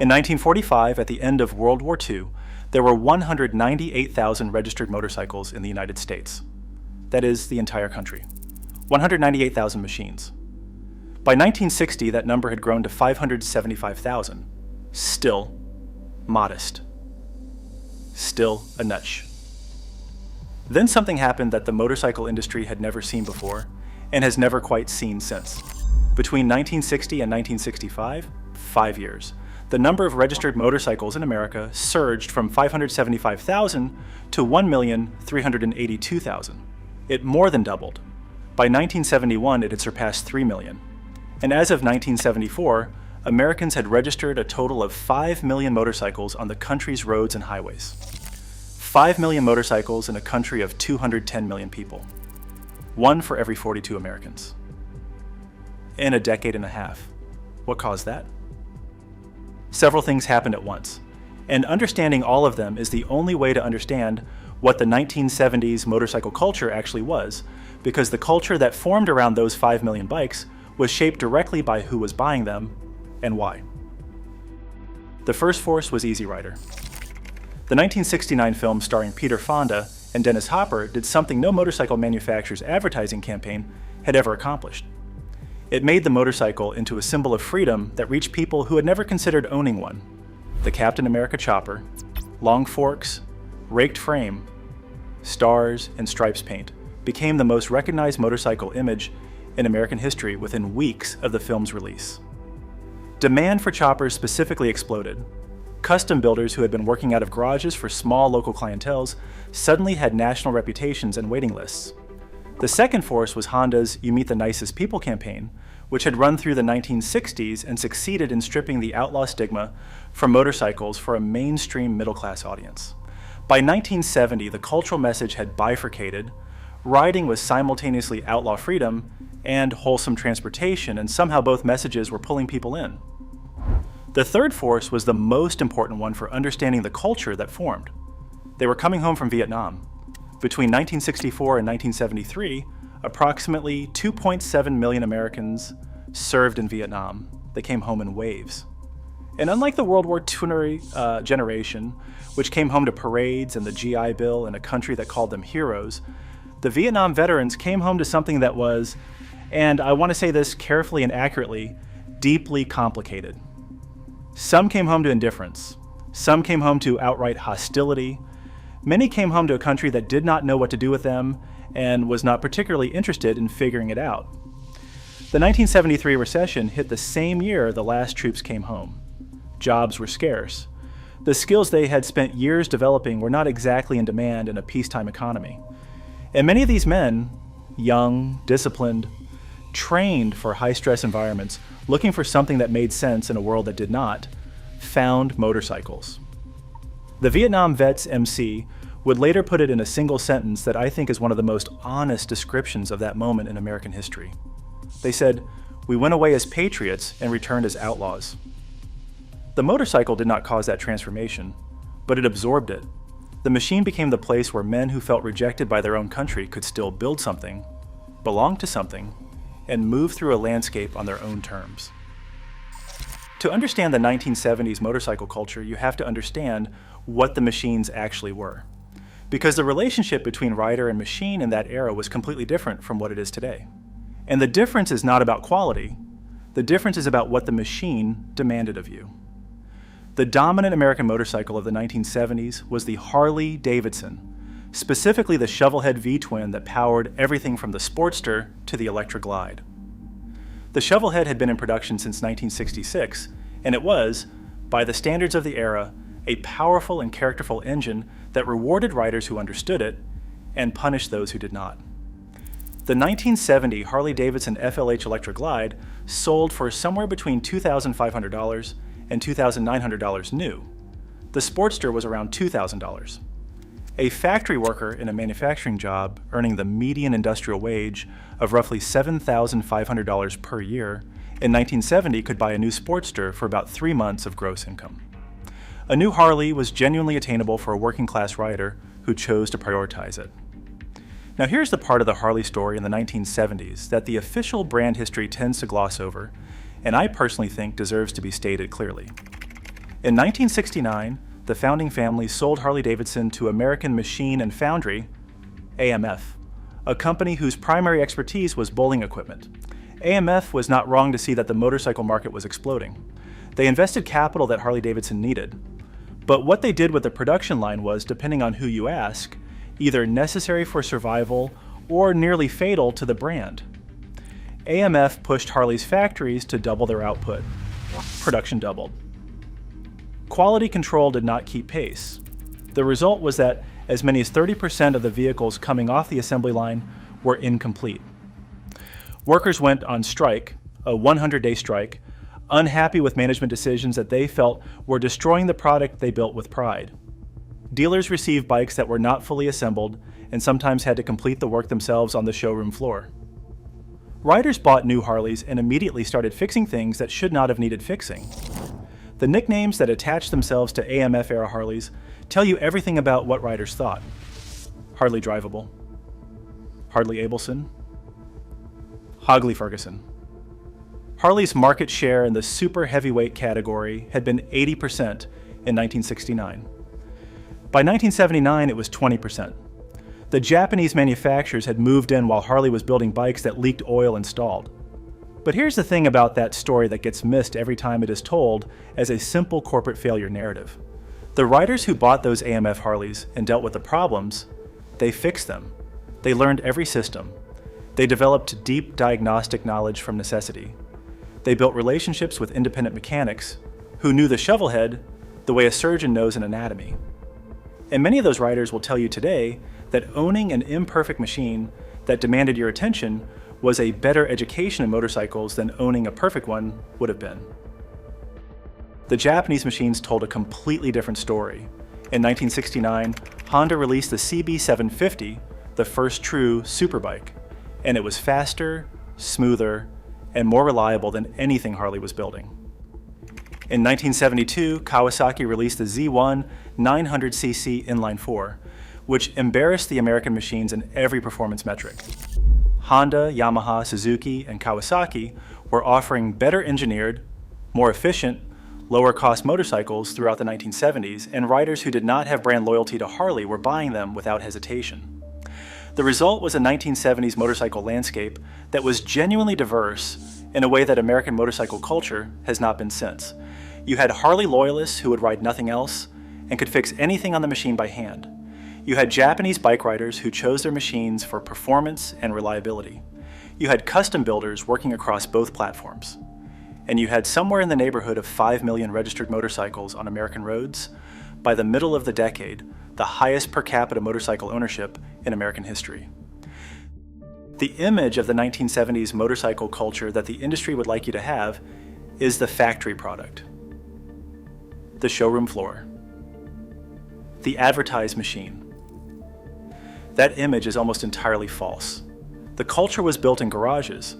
In 1945, at the end of World War II, there were 198,000 registered motorcycles in the United States. That is the entire country. 198,000 machines. By 1960, that number had grown to 575,000. Still modest. Still a notch. Then something happened that the motorcycle industry had never seen before and has never quite seen since. Between 1960 and 1965, 5 years, the number of registered motorcycles in America surged from 575,000 to 1,382,000. It more than doubled. By 1971, it had surpassed 3 million. And as of 1974, Americans had registered a total of 5 million motorcycles on the country's roads and highways. 5 million motorcycles in a country of 210 million people. 1 for every 42 Americans. In a decade and a half. What caused that? Several things happened at once, and understanding all of them is the only way to understand what the 1970s motorcycle culture actually was, because the culture that formed around those 5 million bikes was shaped directly by who was buying them and why. The first force was Easy Rider. The 1969 film starring Peter Fonda and Dennis Hopper did something no motorcycle manufacturer's advertising campaign had ever accomplished. It made the motorcycle into a symbol of freedom that reached people who had never considered owning one. The Captain America chopper, long forks, raked frame, stars, and stripes paint became the most recognized motorcycle image in American history within weeks of the film's release. Demand for choppers specifically exploded. Custom builders who had been working out of garages for small local clienteles suddenly had national reputations and waiting lists. The second force was Honda's You Meet the Nicest People campaign, which had run through the 1960s and succeeded in stripping the outlaw stigma from motorcycles for a mainstream middle-class audience. By 1970, the cultural message had bifurcated. Riding was simultaneously outlaw freedom and wholesome transportation, and somehow both messages were pulling people in. The third force was the most important one for understanding the culture that formed. They were coming home from Vietnam. Between 1964 and 1973, approximately 2.7 million Americans served in Vietnam. They came home in waves. And unlike the World War II generation, which came home to parades and the GI Bill in a country that called them heroes, the Vietnam veterans came home to something that was, and I want to say this carefully and accurately, deeply complicated. Some came home to indifference. Some came home to outright hostility. Many came home to a country that did not know what to do with them and was not particularly interested in figuring it out. The 1973 recession hit the same year the last troops came home. Jobs were scarce. The skills they had spent years developing were not exactly in demand in a peacetime economy. And many of these men, young, disciplined, trained for high-stress environments, looking for something that made sense in a world that did not, found motorcycles. The Vietnam vet's MC would later put it in a single sentence that I think is one of the most honest descriptions of that moment in American history. They said, "We went away as patriots and returned as outlaws." The motorcycle did not cause that transformation, but it absorbed it. The machine became the place where men who felt rejected by their own country could still build something, belong to something, and move through a landscape on their own terms. To understand the 1970s motorcycle culture, you have to understand what the machines actually were. Because the relationship between rider and machine in that era was completely different from what it is today. And the difference is not about quality. The difference is about what the machine demanded of you. The dominant American motorcycle of the 1970s was the Harley-Davidson, specifically the shovelhead V-twin that powered everything from the Sportster to the Electra Glide. The shovelhead had been in production since 1966, and it was, by the standards of the era, a powerful and characterful engine that rewarded riders who understood it and punished those who did not. The 1970 Harley-Davidson FLH Electra Glide sold for somewhere between $2,500 and $2,900 new. The Sportster was around $2,000. A factory worker in a manufacturing job earning the median industrial wage of roughly $7,500 per year in 1970 could buy a new Sportster for about 3 months of gross income. A new Harley was genuinely attainable for a working-class rider who chose to prioritize it. Now here's the part of the Harley story in the 1970s that the official brand history tends to gloss over, and I personally think deserves to be stated clearly. In 1969, the founding family sold Harley-Davidson to American Machine and Foundry, AMF, a company whose primary expertise was bowling equipment. AMF was not wrong to see that the motorcycle market was exploding. They invested capital that Harley-Davidson needed. But what they did with the production line was, depending on who you ask, either necessary for survival or nearly fatal to the brand. AMF pushed Harley's factories to double their output. Production doubled. Quality control did not keep pace. The result was that as many as 30% of the vehicles coming off the assembly line were incomplete. Workers went on strike, a 100-day strike, unhappy with management decisions that they felt were destroying the product they built with pride. Dealers received bikes that were not fully assembled and sometimes had to complete the work themselves on the showroom floor. Riders bought new Harleys and immediately started fixing things that should not have needed fixing. The nicknames that attach themselves to AMF-era Harleys tell you everything about what riders thought. Hardly drivable, Hardly Abelson, Hogley Ferguson. Harley's market share in the super heavyweight category had been 80% in 1969. By 1979, it was 20%. The Japanese manufacturers had moved in while Harley was building bikes that leaked oil and stalled. But here's the thing about that story that gets missed every time it is told as a simple corporate failure narrative. The riders who bought those AMF Harleys and dealt with the problems, they fixed them. They learned every system. They developed deep diagnostic knowledge from necessity. They built relationships with independent mechanics who knew the shovel head the way a surgeon knows an anatomy. And many of those riders will tell you today that owning an imperfect machine that demanded your attention was a better education in motorcycles than owning a perfect one would have been. The Japanese machines told a completely different story. In 1969, Honda released the CB750, the first true superbike, and it was faster, smoother, and more reliable than anything Harley was building. In 1972, Kawasaki released the Z1 900cc inline 4, which embarrassed the American machines in every performance metric. Honda, Yamaha, Suzuki, and Kawasaki were offering better engineered, more efficient, lower cost motorcycles throughout the 1970s, and riders who did not have brand loyalty to Harley were buying them without hesitation. The result was a 1970s motorcycle landscape that was genuinely diverse in a way that American motorcycle culture has not been since. You had Harley loyalists who would ride nothing else and could fix anything on the machine by hand. You had Japanese bike riders who chose their machines for performance and reliability. You had custom builders working across both platforms. And you had somewhere in the neighborhood of 5 million registered motorcycles on American roads. By the middle of the decade, the highest per capita motorcycle ownership in American history. The image of the 1970s motorcycle culture that the industry would like you to have is the factory product, the showroom floor, the advertised machine. That image is almost entirely false. The culture was built in garages.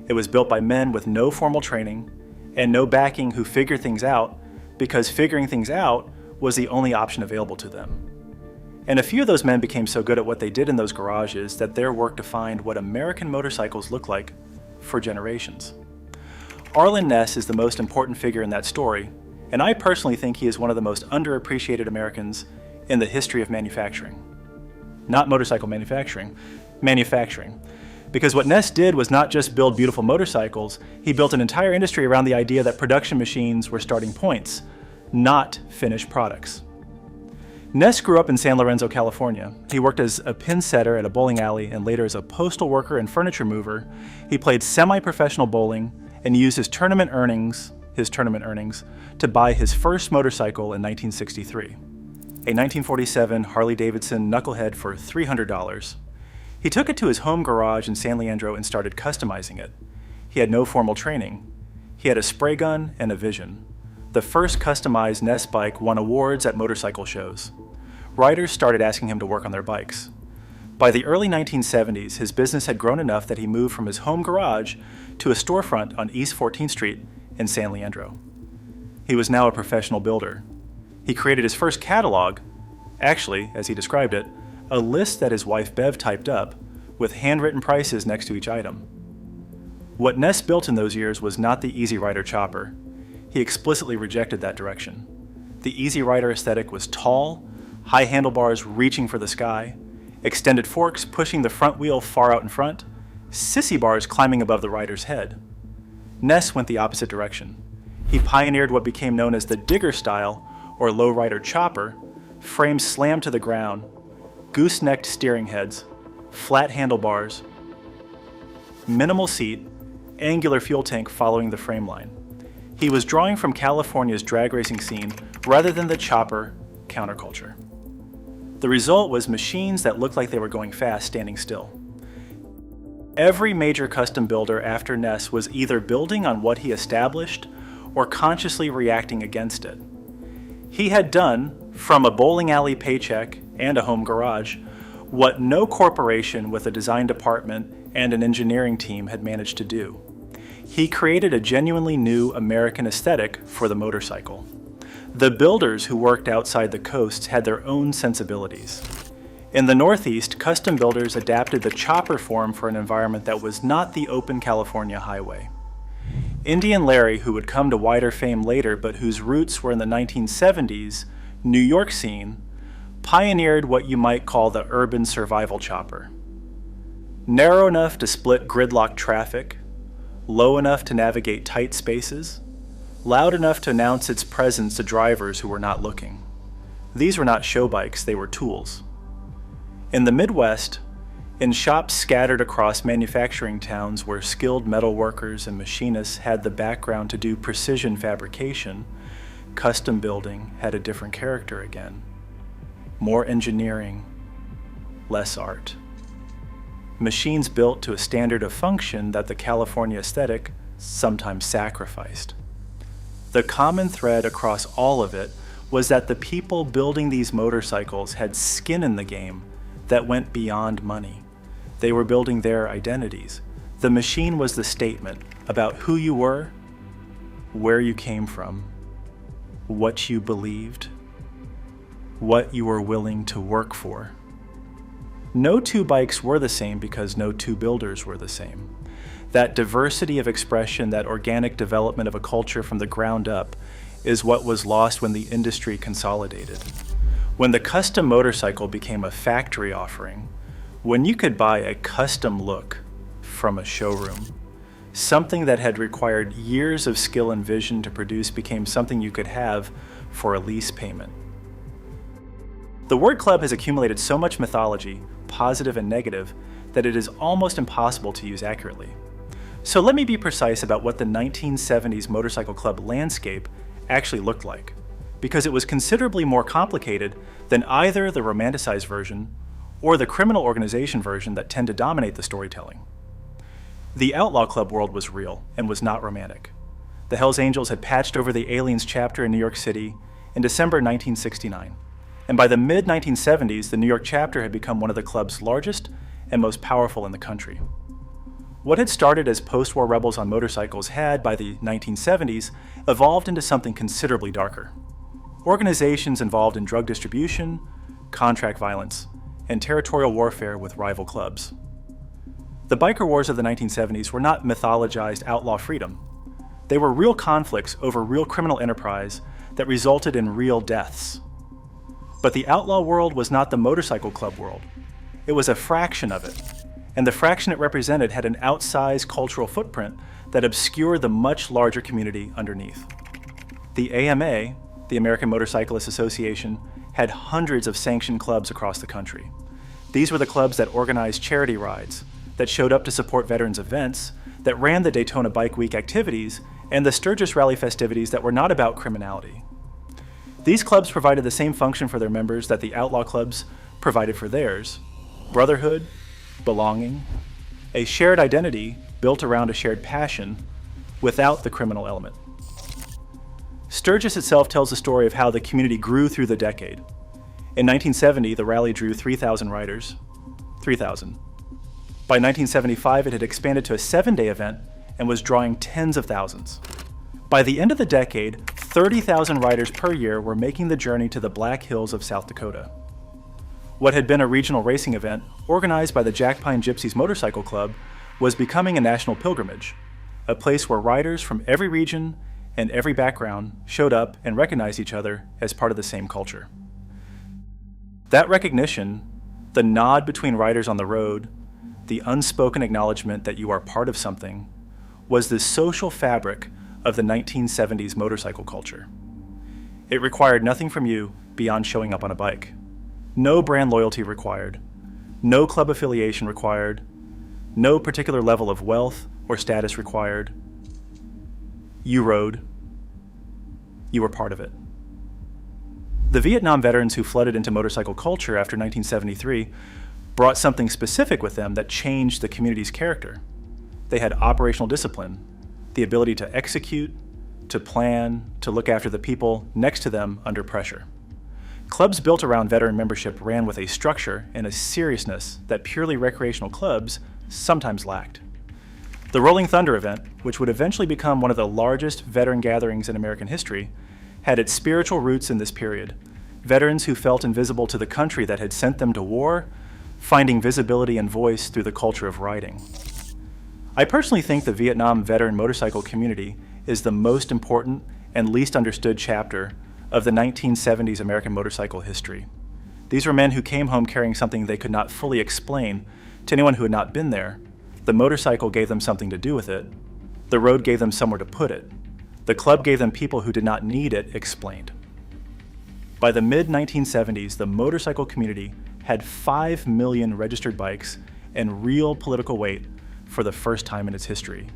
It was built by men with no formal training and no backing who figured things out because figuring things out was the only option available to them. And a few of those men became so good at what they did in those garages that their work defined what American motorcycles look like for generations. Arlen Ness is the most important figure in that story, and I personally think he is one of the most underappreciated Americans in the history of manufacturing. Not motorcycle manufacturing, manufacturing. Because what Ness did was not just build beautiful motorcycles, he built an entire industry around the idea that production machines were starting points, not finished products. Ness grew up in San Lorenzo, California. He worked as a pin setter at a bowling alley and later as a postal worker and furniture mover. He played semi-professional bowling and used his tournament earnings to buy his first motorcycle in 1963, a 1947 Harley-Davidson Knucklehead for $300. He took it to his home garage in San Leandro and started customizing it. He had no formal training. He had a spray gun and a vision. The first customized Ness bike won awards at motorcycle shows. Riders started asking him to work on their bikes. By the early 1970s, his business had grown enough that he moved from his home garage to a storefront on East 14th Street in San Leandro. He was now a professional builder. He created his first catalog, actually, as he described it, a list that his wife Bev typed up with handwritten prices next to each item. What Ness built in those years was not the Easy Rider chopper. He explicitly rejected that direction. The Easy Rider aesthetic was tall, high handlebars reaching for the sky, extended forks pushing the front wheel far out in front, sissy bars climbing above the rider's head. Ness went the opposite direction. He pioneered what became known as the digger style, or lowrider chopper, frames slammed to the ground, goose-necked steering heads, flat handlebars, minimal seat, angular fuel tank following the frame line. He was drawing from California's drag racing scene rather than the chopper counterculture. The result was machines that looked like they were going fast standing still. Every major custom builder after Ness was either building on what he established or consciously reacting against it. He had done, from a bowling alley paycheck and a home garage, what no corporation with a design department and an engineering team had managed to do. He created a genuinely new American aesthetic for the motorcycle. The builders who worked outside the coasts had their own sensibilities. In the Northeast, custom builders adapted the chopper form for an environment that was not the open California highway. Indian Larry, who would come to wider fame later but whose roots were in the 1970s New York scene, pioneered what you might call the urban survival chopper. Narrow enough to split gridlock traffic, low enough to navigate tight spaces, loud enough to announce its presence to drivers who were not looking. These were not show bikes, they were tools. In the Midwest, in shops scattered across manufacturing towns where skilled metal workers and machinists had the background to do precision fabrication, custom building had a different character again. More engineering, less art. Machines built to a standard of function that the California aesthetic sometimes sacrificed. The common thread across all of it was that the people building these motorcycles had skin in the game that went beyond money. They were building their identities. The machine was the statement about who you were, where you came from, what you believed, what you were willing to work for. No two bikes were the same because no two builders were the same. That diversity of expression, that organic development of a culture from the ground up, is what was lost when the industry consolidated. When the custom motorcycle became a factory offering, when you could buy a custom look from a showroom, something that had required years of skill and vision to produce became something you could have for a lease payment. The word club has accumulated so much mythology, positive and negative, that it is almost impossible to use accurately. So let me be precise about what the 1970s motorcycle club landscape actually looked like, because it was considerably more complicated than either the romanticized version or the criminal organization version that tend to dominate the storytelling. The outlaw club world was real and was not romantic. The Hells Angels had patched over the Aliens chapter in New York City in December 1969. And by the mid-1970s, the New York chapter had become one of the club's largest and most powerful in the country. What had started as post-war rebels on motorcycles had, by the 1970s, evolved into something considerably darker. Organizations involved in drug distribution, contract violence, and territorial warfare with rival clubs. The biker wars of the 1970s were not mythologized outlaw freedom. They were real conflicts over real criminal enterprise that resulted in real deaths. But the outlaw world was not the motorcycle club world. It was a fraction of it, and the fraction it represented had an outsized cultural footprint that obscured the much larger community underneath. The AMA, the American Motorcyclists Association, had hundreds of sanctioned clubs across the country. These were the clubs that organized charity rides, that showed up to support veterans events, that ran the Daytona Bike Week activities, and the Sturgis Rally festivities that were not about criminality. These clubs provided the same function for their members that the outlaw clubs provided for theirs: brotherhood, belonging, a shared identity built around a shared passion without the criminal element. Sturgis itself tells the story of how the community grew through the decade. In 1970, the rally drew 3,000 riders. 3,000. By 1975, it had expanded to a 7-day event and was drawing tens of thousands. By the end of the decade, 30,000 riders per year were making the journey to the Black Hills of South Dakota. What had been a regional racing event, organized by the Jack Pine Gypsies Motorcycle Club, was becoming a national pilgrimage, a place where riders from every region and every background showed up and recognized each other as part of the same culture. That recognition, the nod between riders on the road, the unspoken acknowledgement that you are part of something, was the social fabric of the 1970s motorcycle culture. It required nothing from you beyond showing up on a bike. No brand loyalty required, no club affiliation required, no particular level of wealth or status required. You rode. You were part of it. The Vietnam veterans who flooded into motorcycle culture after 1973 brought something specific with them that changed the community's character. They had operational discipline, the ability to execute, to plan, to look after the people next to them under pressure. Clubs built around veteran membership ran with a structure and a seriousness that purely recreational clubs sometimes lacked. The Rolling Thunder event, which would eventually become one of the largest veteran gatherings in American history, had its spiritual roots in this period. Veterans who felt invisible to the country that had sent them to war, finding visibility and voice through the culture of riding. I personally think the Vietnam veteran motorcycle community is the most important and least understood chapter of the 1970s American motorcycle history. These were men who came home carrying something they could not fully explain to anyone who had not been there. The motorcycle gave them something to do with it. The road gave them somewhere to put it. The club gave them people who did not need it explained. By the mid-1970s, the motorcycle community had 5 million registered bikes and real political weight for the first time in its history.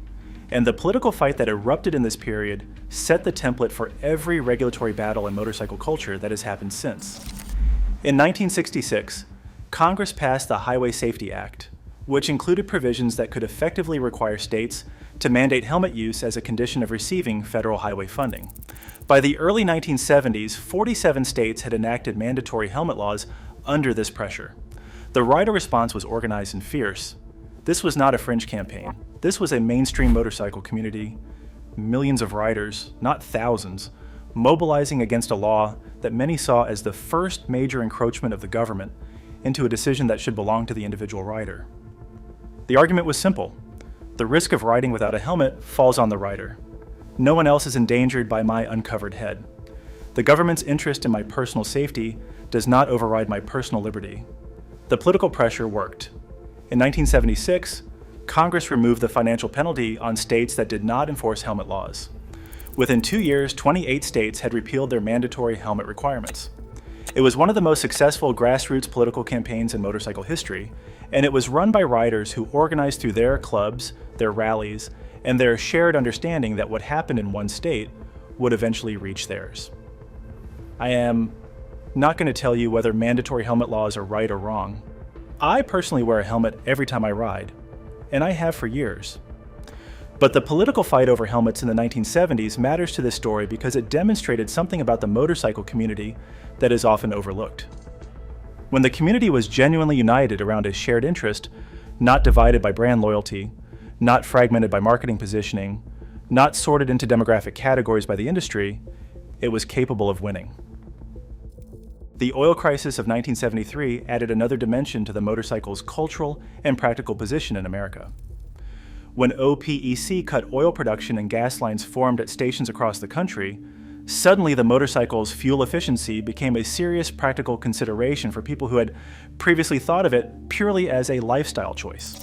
And the political fight that erupted in this period set the template for every regulatory battle in motorcycle culture that has happened since. In 1966, Congress passed the Highway Safety Act, which included provisions that could effectively require states to mandate helmet use as a condition of receiving federal highway funding. By the early 1970s, 47 states had enacted mandatory helmet laws under this pressure. The rider response was organized and fierce. This was not a fringe campaign. This was a mainstream motorcycle community, millions of riders, not thousands, mobilizing against a law that many saw as the first major encroachment of the government into a decision that should belong to the individual rider. The argument was simple. The risk of riding without a helmet falls on the rider. No one else is endangered by my uncovered head. The government's interest in my personal safety does not override my personal liberty. The political pressure worked. In 1976, Congress removed the financial penalty on states that did not enforce helmet laws. Within 2 years, 28 states had repealed their mandatory helmet requirements. It was one of the most successful grassroots political campaigns in motorcycle history, and it was run by riders who organized through their clubs, their rallies, and their shared understanding that what happened in one state would eventually reach theirs. I am not going to tell you whether mandatory helmet laws are right or wrong. I personally wear a helmet every time I ride, and I have for years. But the political fight over helmets in the 1970s matters to this story because it demonstrated something about the motorcycle community that is often overlooked. When the community was genuinely united around a shared interest, not divided by brand loyalty, not fragmented by marketing positioning, not sorted into demographic categories by the industry, it was capable of winning. The oil crisis of 1973 added another dimension to the motorcycle's cultural and practical position in America. When OPEC cut oil production and gas lines formed at stations across the country, suddenly the motorcycle's fuel efficiency became a serious practical consideration for people who had previously thought of it purely as a lifestyle choice.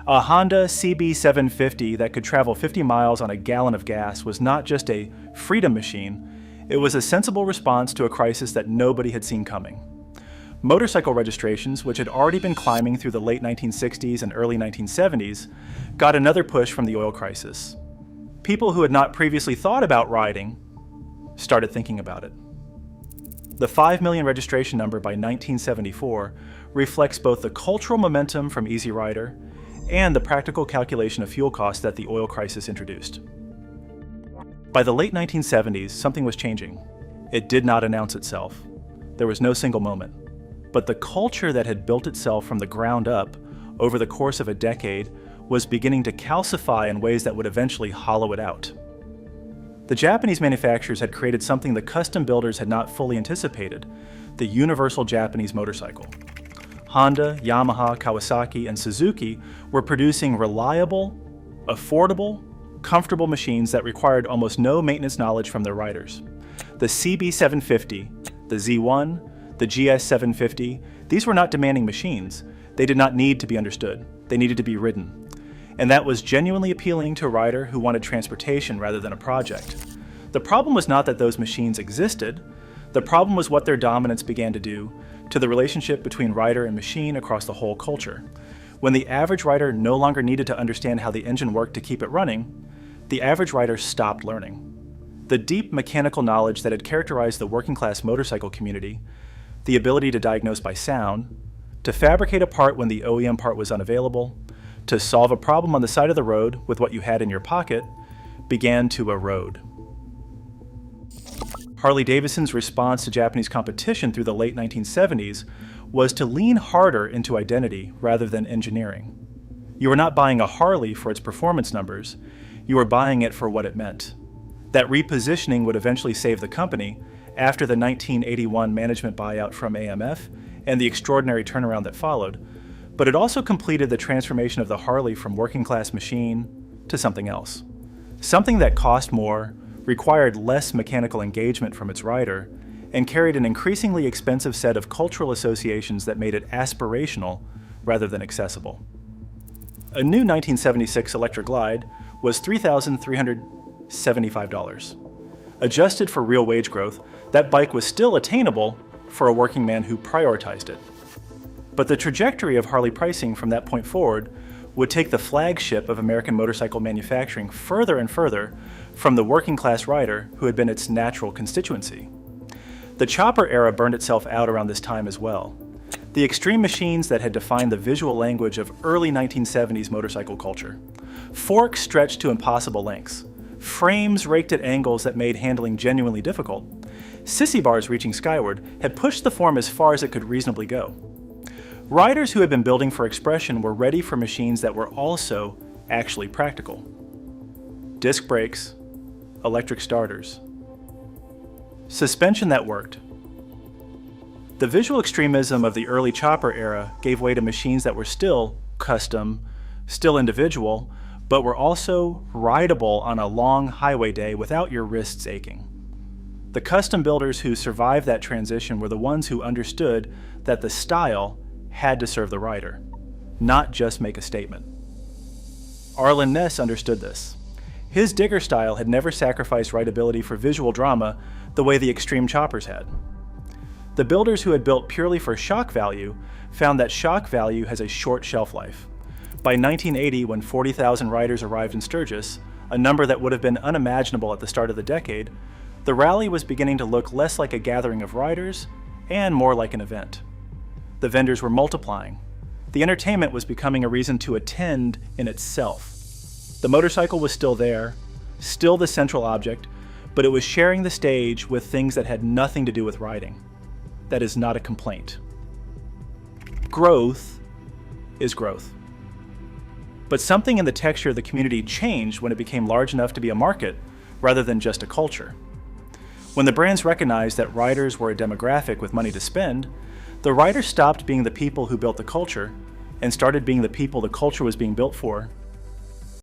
A Honda CB750 that could travel 50 miles on a gallon of gas was not just a freedom machine, it was a sensible response to a crisis that nobody had seen coming. Motorcycle registrations, which had already been climbing through the late 1960s and early 1970s, got another push from the oil crisis. People who had not previously thought about riding started thinking about it. The 5 million registration number by 1974 reflects both the cultural momentum from Easy Rider and the practical calculation of fuel costs that the oil crisis introduced. By the late 1970s, something was changing. It did not announce itself. There was no single moment. But the culture that had built itself from the ground up over the course of a decade was beginning to calcify in ways that would eventually hollow it out. The Japanese manufacturers had created something the custom builders had not fully anticipated, the universal Japanese motorcycle. Honda, Yamaha, Kawasaki, and Suzuki were producing reliable, affordable, comfortable machines that required almost no maintenance knowledge from their riders. The CB750, the Z1, the GS750, these were not demanding machines. They did not need to be understood. They needed to be ridden. And that was genuinely appealing to a rider who wanted transportation rather than a project. The problem was not that those machines existed. The problem was what their dominance began to do to the relationship between rider and machine across the whole culture. When the average rider no longer needed to understand how the engine worked to keep it running, the average rider stopped learning. The deep mechanical knowledge that had characterized the working-class motorcycle community, the ability to diagnose by sound, to fabricate a part when the OEM part was unavailable, to solve a problem on the side of the road with what you had in your pocket, began to erode. Harley-Davidson's response to Japanese competition through the late 1970s was to lean harder into identity rather than engineering. You were not buying a Harley for its performance numbers, you were buying it for what it meant. That repositioning would eventually save the company after the 1981 management buyout from AMF and the extraordinary turnaround that followed, but it also completed the transformation of the Harley from working-class machine to something else. Something that cost more, required less mechanical engagement from its rider, and carried an increasingly expensive set of cultural associations that made it aspirational rather than accessible. A new 1976 Electra Glide was $3,375. Adjusted for real wage growth, that bike was still attainable for a working man who prioritized it. But the trajectory of Harley pricing from that point forward would take the flagship of American motorcycle manufacturing further and further from the working-class rider who had been its natural constituency. The chopper era burned itself out around this time as well. The extreme machines that had defined the visual language of early 1970s motorcycle culture. Forks stretched to impossible lengths. Frames raked at angles that made handling genuinely difficult. Sissy bars reaching skyward had pushed the form as far as it could reasonably go. Riders who had been building for expression were ready for machines that were also actually practical. Disc brakes, electric starters, suspension that worked. The visual extremism of the early chopper era gave way to machines that were still custom, still individual, but were also rideable on a long highway day without your wrists aching. The custom builders who survived that transition were the ones who understood that the style had to serve the rider, not just make a statement. Arlen Ness understood this. His digger style had never sacrificed rideability for visual drama the way the extreme choppers had. The builders who had built purely for shock value found that shock value has a short shelf life. By 1980, when 40,000 riders arrived in Sturgis, a number that would have been unimaginable at the start of the decade, the rally was beginning to look less like a gathering of riders and more like an event. The vendors were multiplying. The entertainment was becoming a reason to attend in itself. The motorcycle was still there, still the central object, but it was sharing the stage with things that had nothing to do with riding. That is not a complaint. Growth is growth. But something in the texture of the community changed when it became large enough to be a market rather than just a culture. When the brands recognized that riders were a demographic with money to spend, the riders stopped being the people who built the culture and started being the people the culture was being built for